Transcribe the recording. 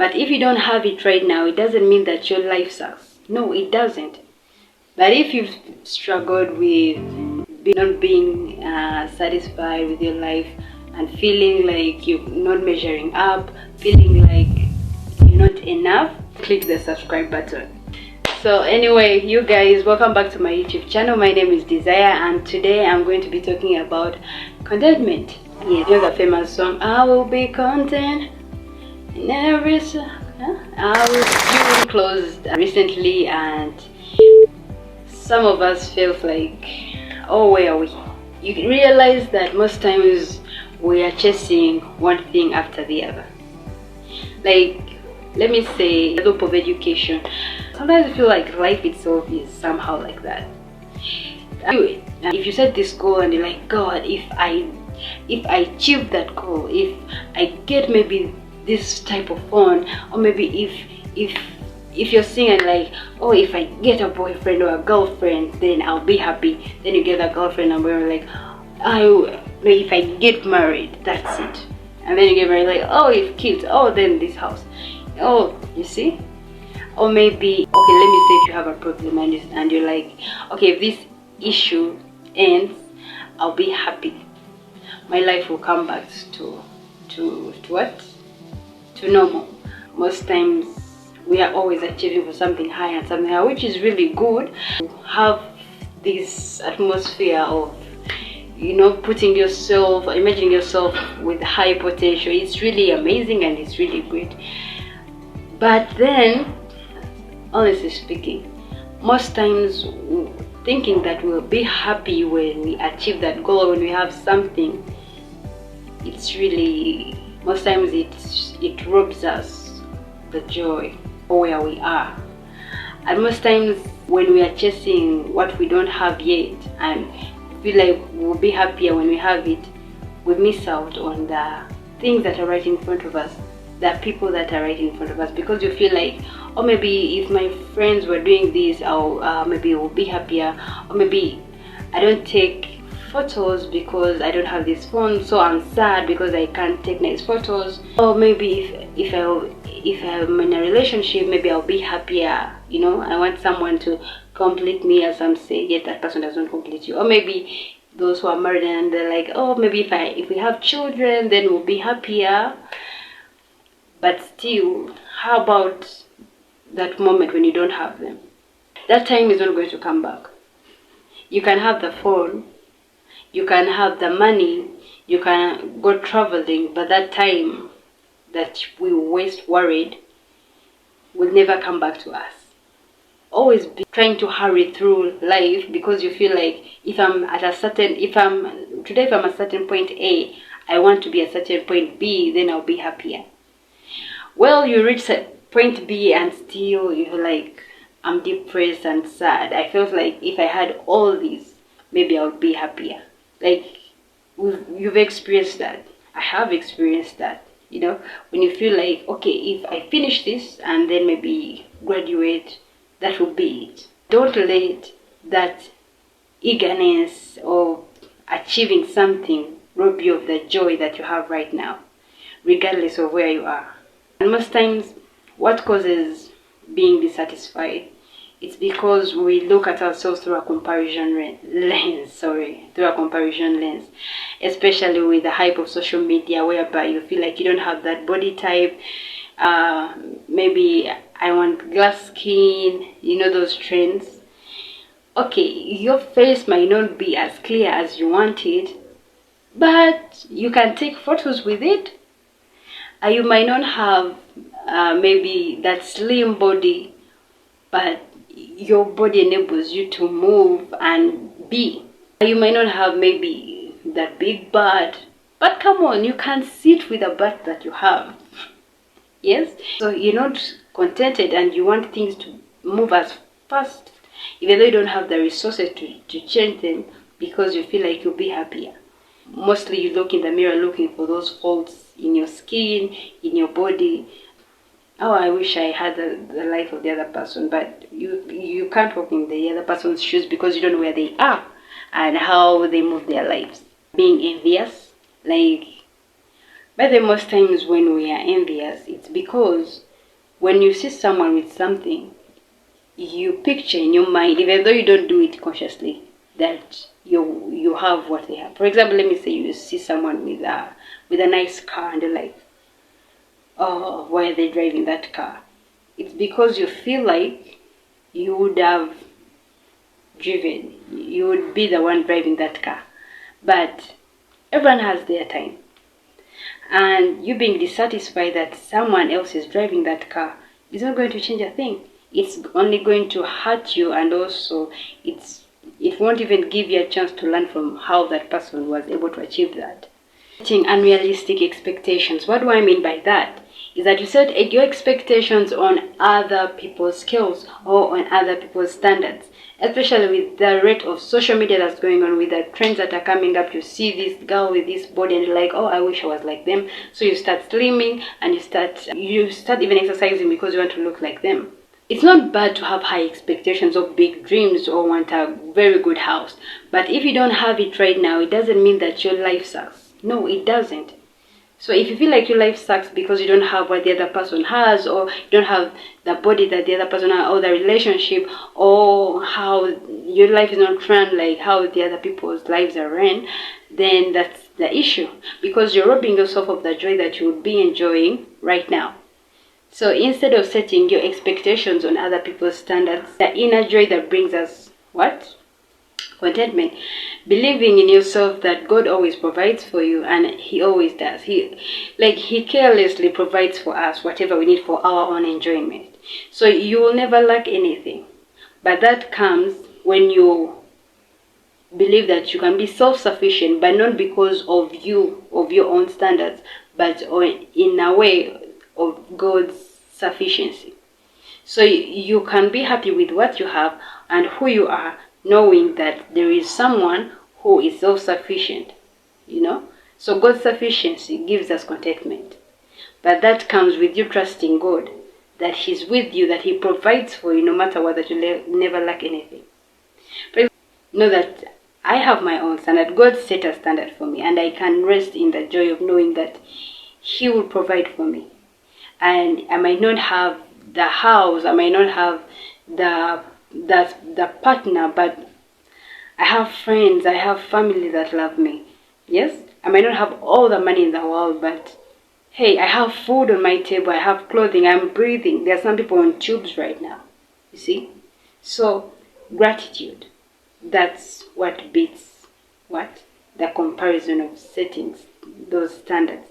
But if you don't have it right now, it doesn't mean that your life sucks. No, it doesn't. But if you've struggled with not being satisfied with your life and feeling like you're not measuring up, feeling like you're not enough, click the subscribe button. So anyway, you guys, welcome back to my YouTube channel. My name is Desire, and today I'm going to be talking about contentment. Yes, you know the famous song, I will be content in every I was viewing closed recently, and some of us felt like, oh, where are we? You realize that most times we are chasing one thing after the other. Like, let me say, the hope of education. Sometimes I feel like life itself is somehow like that. If you set this goal and you're like, God, if I achieve that goal, if I get maybe this type of phone, or maybe if you're singing like, oh, if I get a boyfriend or a girlfriend, then I'll be happy. Then you get a girlfriend and we're like, if I get married, that's it. And then you get married, like, oh, if kids, oh, then this house. Oh, you see? Or maybe, okay, let me say if you have a problem and you're like, okay, if this issue ends, I'll be happy. My life will come back to what? To normal. Most times we are always achieving for something higher and something higher, which is really good. Have this atmosphere of, putting yourself, imagining yourself with high potential. It's really amazing and it's really great. But then, honestly speaking, most times thinking that we'll be happy when we achieve that goal, when we have something, it's really, most times it robs us the joy of where we are. And most times when we are chasing what we don't have yet and feel like we'll be happier when we have it, we miss out on the things that are right in front of us, the people that are right in front of us, because you feel like, oh, maybe if my friends were doing this, maybe we'll be happier. Or maybe I don't take photos because I don't have this phone, so I'm sad because I can't take nice photos. Or maybe if I'm in a relationship, maybe I'll be happier. I want someone to complete me, as some say, yet that person doesn't complete you. Or maybe those who are married and they're like, oh, maybe if we have children, then we'll be happier. But still, how about that moment when you don't have them? That time is not going to come back. You can have the phone, you can have the money, you can go traveling, but that time that we waste worried will never come back to us. Always be trying to hurry through life because you feel like if I'm at a certain point A, I want to be at certain point B, then I'll be happier. Well, you reach point B and still you're like, I'm depressed and sad. I felt like if I had all these, maybe I would be happier. Like, you've experienced that. I have experienced that. When you feel like, okay, if I finish this and then maybe graduate, that will be it. Don't let that eagerness of achieving something rob you of the joy that you have right now, regardless of where you are. And most times, what causes being dissatisfied? It's because we look at ourselves through a comparison lens. Especially with the hype of social media, whereby you feel like you don't have that body type. Maybe I want glass skin, those trends. Okay, your face might not be as clear as you want it, but you can take photos with it. You might not have maybe that slim body, but your body enables you to move and be. You might not have maybe that big butt, but come on, you can sit with the butt that you have. Yes? So you're not contented and you want things to move as fast, even though you don't have the resources to change them, because you feel like you'll be happier. Mostly you look in the mirror looking for those faults in your skin, in your body. Oh, I wish I had the life of the other person, but you can't walk in the other person's shoes because you don't know where they are and how they move their lives. Being envious, like, by the most times when we are envious, it's because when you see someone with something, you picture in your mind, even though you don't do it consciously, that you have what they have. For example, let me say you see someone with a nice car and you're like, oh, why are they driving that car? It's because you feel like you would have driven, you would be the one driving that car. But everyone has their time. And you being dissatisfied that someone else is driving that car is not going to change a thing. It's only going to hurt you, and also it won't even give you a chance to learn from how that person was able to achieve that. Setting unrealistic expectations. What do I mean by that? Is that you set your expectations on other people's skills or on other people's standards, especially with the rate of social media that's going on, with the trends that are coming up. You see this girl with this body and you're like, oh, I wish I was like them. So you start slimming and you start even exercising because you want to look like them. It's not bad to have high expectations or big dreams or want a very good house, but if you don't have it right now, it doesn't mean that your life sucks. No, it doesn't. So if you feel like your life sucks because you don't have what the other person has, or you don't have the body that the other person has, or the relationship, or how your life is not run like how the other people's lives are ran, then that's the issue, because you're robbing yourself of the joy that you would be enjoying right now. So instead of setting your expectations on other people's standards, the inner joy that brings us what? Contentment. Believing in yourself that God always provides for you, and He always does. He carelessly provides for us whatever we need for our own enjoyment. So you will never lack anything. But that comes when you believe that you can be self-sufficient, but not because of you, of your own standards, but in a way of God's sufficiency. So you can be happy with what you have and who you are, knowing that there is someone who is self-sufficient, So God's sufficiency gives us contentment. But that comes with you trusting God, that He's with you, that He provides for you no matter what, that you never lack anything. Know that I have my own standard. God set a standard for me, and I can rest in the joy of knowing that He will provide for me. And I might not have the house, I might not have the partner, but I have friends, I have family that love me. Yes, I might not have all the money in the world, but hey, I have food on my table, I have clothing, I'm breathing. There are some people on tubes right now, you see. So gratitude, that's what beats the comparison of settings, those standards.